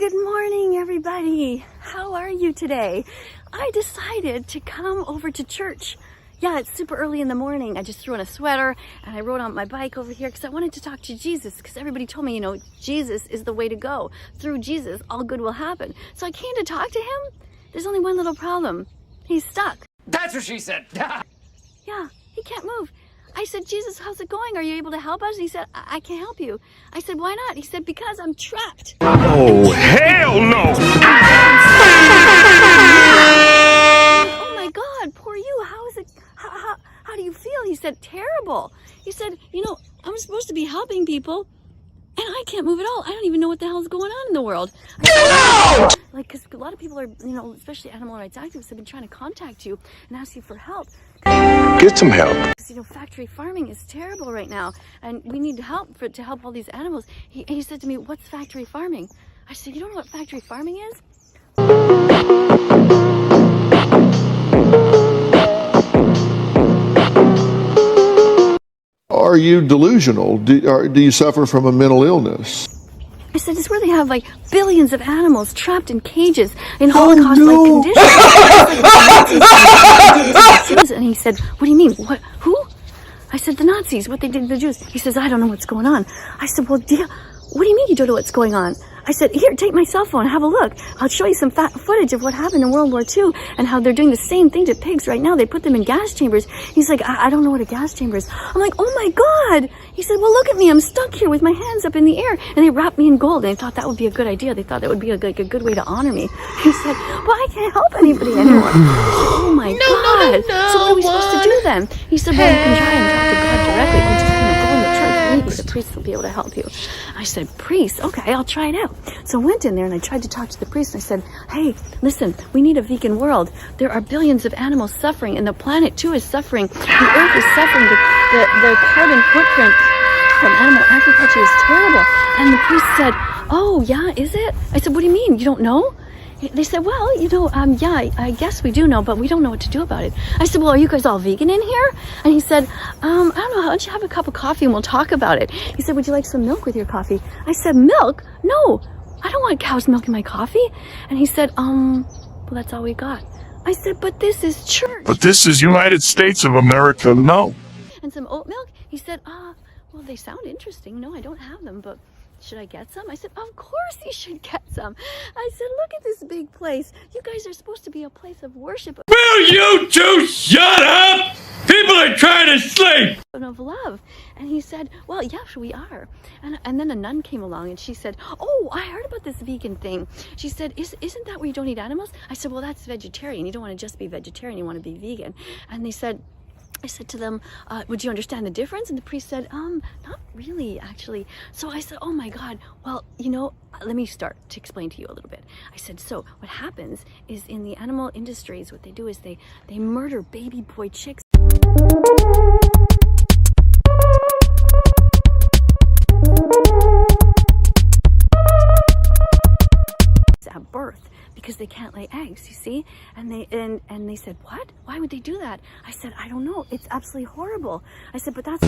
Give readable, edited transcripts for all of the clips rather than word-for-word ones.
Good morning, everybody. How are you today? I decided to come over to church. Yeah, it's super early in the morning. I just threw on a sweater and I rode on my bike over here because I wanted to talk to Jesus, because everybody told me, Jesus is the way to go. Through Jesus, all good will happen. So I came to talk to him. There's only one little problem. He's stuck. That's what she said. Yeah, he can't move. I said, Jesus, how's it going? Are you able to help us? He said, I can't help you. I said, why not? He said, because I'm trapped. Oh, hell no! Oh my God, poor you. How is it? How do you feel? He said, terrible. He said, I'm supposed to be helping people and I can't move at all. I don't even know what the hell's going on in the world. No! Because a lot of people are, especially animal rights activists, have been trying to contact you and ask you for help. Get some help. Factory farming is terrible right now, and we need help to help all these animals. He said to me, what's factory farming? I said, you don't know what factory farming is? Are you delusional? Do you suffer from a mental illness? I said, it's where they have billions of animals trapped in cages in Holocaust-like conditions. And he said, what do you mean? What? Who? I said, the Nazis, what they did to the Jews. He says, I don't know what's going on. I said, well, what do you mean you don't know what's going on? I said, here, take my cell phone, have a look. I'll show you some footage of what happened in World War II and how they're doing the same thing to pigs right now. They put them in gas chambers. He's like, I don't know what a gas chamber is. I'm like, oh my God. He said, well, look at me. I'm stuck here with my hands up in the air. And they wrapped me in gold. And they thought that would be a good idea. They thought that would be a good way to honor me. He said, well, I can't help anybody anymore. Oh my God. No, so what are we supposed to do then? He said, well, you can try and talk to God directly. You just go in the church. Maybe the priest will be able to help you. I said, priest? Okay, I'll try it out. So I went in there and I tried to talk to the priest. And I said, hey, listen, we need a vegan world. There are billions of animals suffering, and the planet too is suffering. The earth is suffering. The carbon footprint from animal agriculture is terrible. And the priest said, oh, yeah, is it? I said, what do you mean? You don't know? They said, well, yeah, I guess we do know, but we don't know what to do about it. I said, well, are you guys all vegan in here? And he said, I don't know, how don't you have a cup of coffee and we'll talk about it? He said, would you like some milk with your coffee? I said, milk? No, I don't want cow's milk in my coffee. And he said, well, that's all we got. I said, but this is church. But this is United States of America, no. And some oat milk? He said, well, they sound interesting. No, I don't have them, but should I get some? I said, of course you should get some. I said, look at this big place. You guys are supposed to be a place of worship. Will you two shut up? People are trying to sleep. And of love. And he said, well, yes, we are. And then a nun came along and she said, oh, I heard about this vegan thing. She said, isn't that where you don't eat animals? I said, well, that's vegetarian. You don't want to just be vegetarian. You want to be vegan. And I said to them, would you understand the difference? And the priest said, not really, actually. So I said, oh my God, well, let me start to explain to you a little bit. I said, so what happens is in the animal industries, what they do is they murder baby boy chicks at birth, because they can't lay eggs, you see? And they said, what? Why would they do that? I said, I don't know. It's absolutely horrible. I said, but that's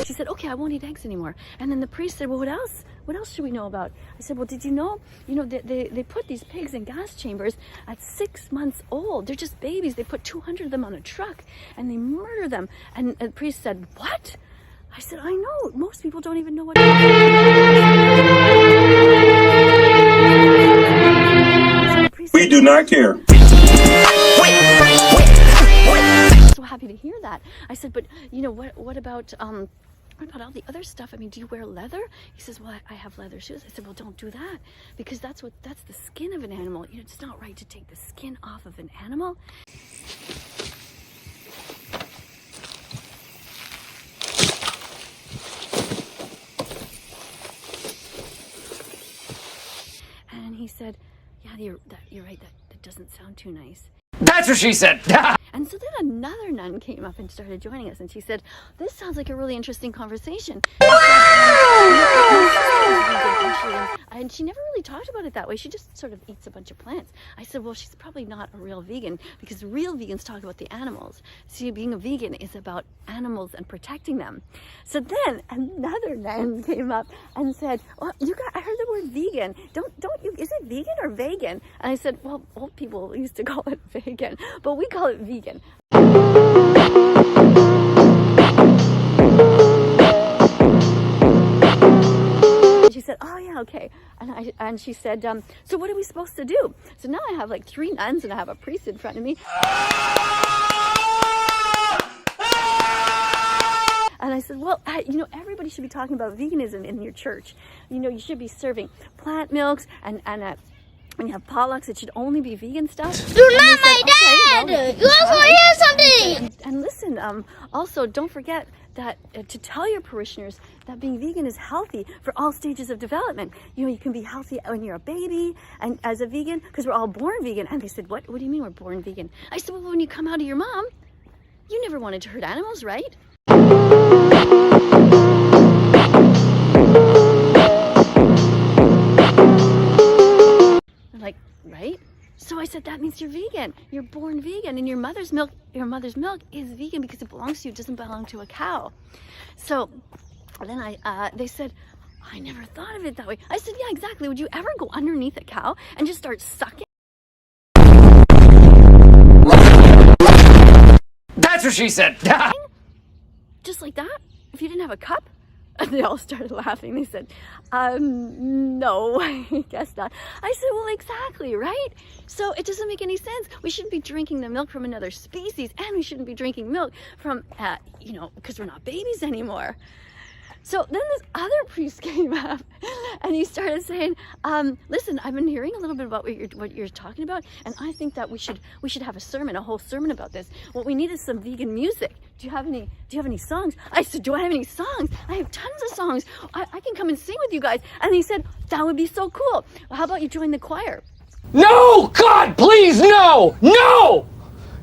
She said, okay, I won't eat eggs anymore. And then the priest said, well, what else? What else should we know about? I said, well, did you know, they put these pigs in gas chambers at 6 months old. They're just babies. They put 200 of them on a truck and they murder them. And the priest said, what? I said, I know. Most people don't even know what it is. We do not care. So happy to hear that. I said, but what about all the other stuff? I mean, do you wear leather? He says, well, I have leather shoes. I said, well, don't do that, because that's the skin of an animal. It's not right to take the skin off of an animal. And he said, yeah, you're right. That doesn't sound too nice. That's what she said. And so then another nun came up and started joining us, and she said, "This sounds like a really interesting conversation." And she never really talked about it that way. She just sort of eats a bunch of plants. I said, well, she's probably not a real vegan, because real vegans talk about the animals. See, being a vegan is about animals and protecting them. So then another nun came up and said, well, you got, I heard the word vegan. Don't you, is it vegan or vegan? And I said, well, old people used to call it vegan, but we call it vegan. She said, oh yeah, okay. And she said, so what are we supposed to do? So now I have like 3 nuns and I have a priest in front of me. And I said, well, you know, everybody should be talking about veganism in your church. You know, you should be serving plant milks and when you have potlucks, it should only be vegan stuff. You're not my dad! Okay, you also hear something! And listen, also don't forget that to tell your parishioners that being vegan is healthy for all stages of development. You know, you can be healthy when you're a baby and as a vegan, because we're all born vegan. And they said, what do you mean we're born vegan? I said, well, when you come out of your mom, you never wanted to hurt animals, right? Like, right? So I said, that means you're vegan. You're born vegan, and your mother's milk is vegan because it belongs to you. It doesn't belong to a cow. So then they said, I never thought of it that way. I said, yeah, exactly. Would you ever go underneath a cow and just start sucking? That's what she said. Just like that? If you didn't have a cup? And they all started laughing. They said, no, I guess not. I said, well, exactly, right? So it doesn't make any sense. We shouldn't be drinking the milk from another species, and we shouldn't be drinking milk from, you know, because we're not babies anymore. So then this other priest came up and he started saying, listen, I've been hearing a little bit about what you're talking about, and I think that we should have a whole sermon about this. What we need is some vegan music. Do you have any songs? I said, do I have any songs? I have tons of songs. I can come and sing with you guys. And he said, that would be so cool. Well, how about you join the choir? No! God, please, no! No!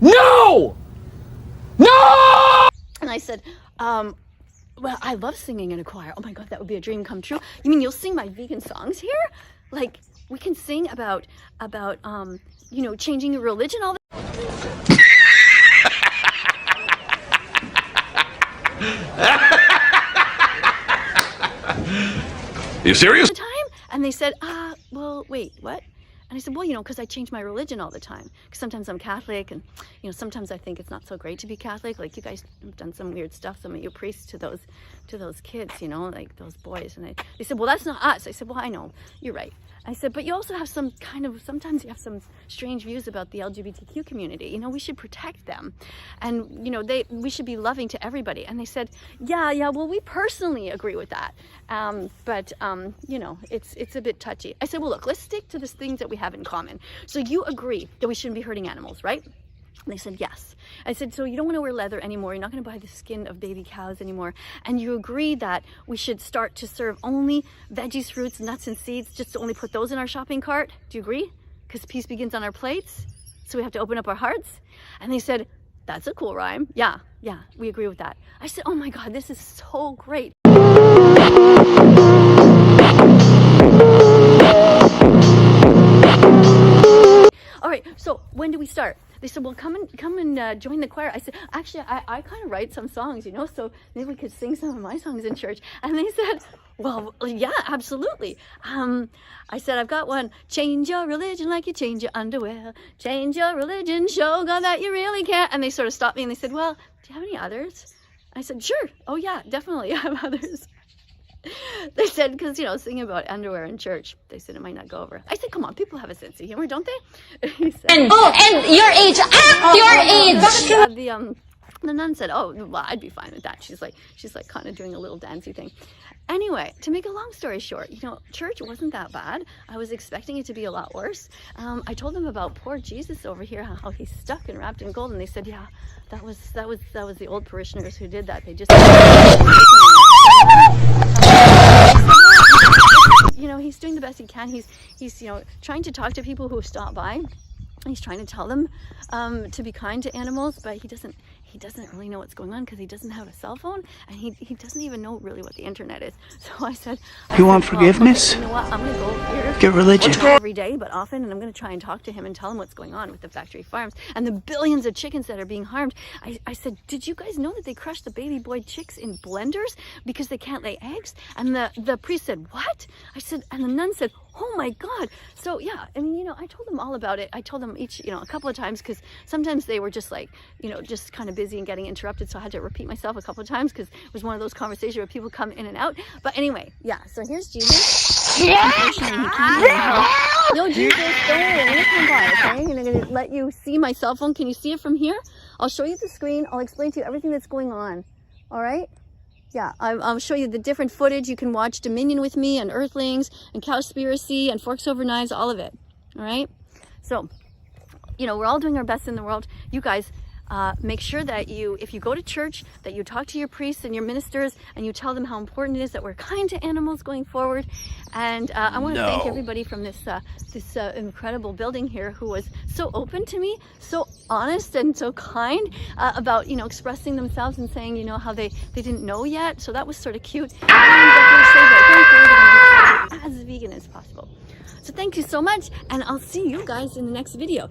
No! No! And I said, well, I love singing in a choir. Oh my God, that would be a dream come true. You mean you'll sing my vegan songs here? Like, we can sing about you know, changing your religion all the You serious? time? And they said, well, wait, what? And I said, well, you know, because I change my religion all the time. Because sometimes I'm Catholic, and, you know, sometimes I think it's not so great to be Catholic. Like, you guys have done some weird stuff, some of you priests, to those kids, you know, like those boys. And they said, well, that's not us. I said, well, I know, you're right. I said, but you also have sometimes you have some strange views about the LGBTQ community. You know, we should protect them. And, you know, we should be loving to everybody. And they said, yeah, well, we personally agree with that. But you know, it's a bit touchy. I said, well, look, let's stick to the things that we have in common. So you agree that we shouldn't be hurting animals, right? And they said, yes. I said, so you don't want to wear leather anymore. You're not going to buy the skin of baby cows anymore. And you agree that we should start to serve only veggies, fruits, nuts, and seeds, just to only put those in our shopping cart. Do you agree? Because peace begins on our plates. So we have to open up our hearts. And they said, that's a cool rhyme. Yeah, we agree with that. I said, oh my God, this is so great. All right, so when do we start? They said, well, come and join the choir. I said, actually, I kind of write some songs, you know, so maybe we could sing some of my songs in church. And they said, well, yeah, absolutely. I said, I've got one. Change your religion like you change your underwear. Change your religion, show God that you really care. And they sort of stopped me and they said, well, do you have any others? I said, sure. Oh, yeah, definitely, I have others. They said, because, you know, singing about underwear in church, they said it might not go over. I said, come on, people have a sense of humor, don't they? He said, And your age, your age! The nun said, oh, well, I'd be fine with that. She's like kind of doing a little dancey thing. Anyway, to make a long story short, you know, church wasn't that bad. I was expecting it to be a lot worse. I told them about poor Jesus over here, how he's stuck and wrapped in gold, and they said, yeah, that was the old parishioners who did that. They just, you know, he's doing the best he can. He's you know, trying to talk to people who stop by he's trying to tell them to be kind to animals, but he doesn't really know what's going on because he doesn't have a cell phone, and he doesn't even know really what the internet is. So I said, You want forgiveness? Okay, you know what, I'm gonna go here Get religion. not every day, but often, and I'm going to try and talk to him and tell him what's going on with the factory farms and the billions of chickens that are being harmed. I said, did you guys know that they crush the baby boy chicks in blenders because they can't lay eggs? And the priest said, what? I said, and the nun said, oh my God. So yeah, I mean, you know, I told them all about it. I told them each, you know, a couple of times, because sometimes they were just like, you know, just kind of busy and getting interrupted. So I had to repeat myself a couple of times because it was one of those conversations where people come in and out. But anyway, yeah, so here's Jesus. Unfortunately, he can't even help. No, Jesus, don't worry, I'm gonna come by, okay? And I'm gonna let you see my cell phone. Can you see it from here? I'll show you the screen. I'll explain to you everything that's going on. All right? Yeah, I'll show you the different footage. You can watch Dominion with me and Earthlings and Cowspiracy and Forks Over Knives, all of it. All right? So, you know, we're all doing our best in the world. You guys, make sure that if you go to church, that you talk to your priests and your ministers and you tell them how important it is that we're kind to animals going forward. And I want to thank everybody from this incredible building here who was so open to me, so honest and so kind about, you know, expressing themselves and saying, you know, how they didn't know yet. So that was sort of cute. And I'm going to say that going forward, we're going to be as vegan as possible. So thank you so much, and I'll see you guys in the next video.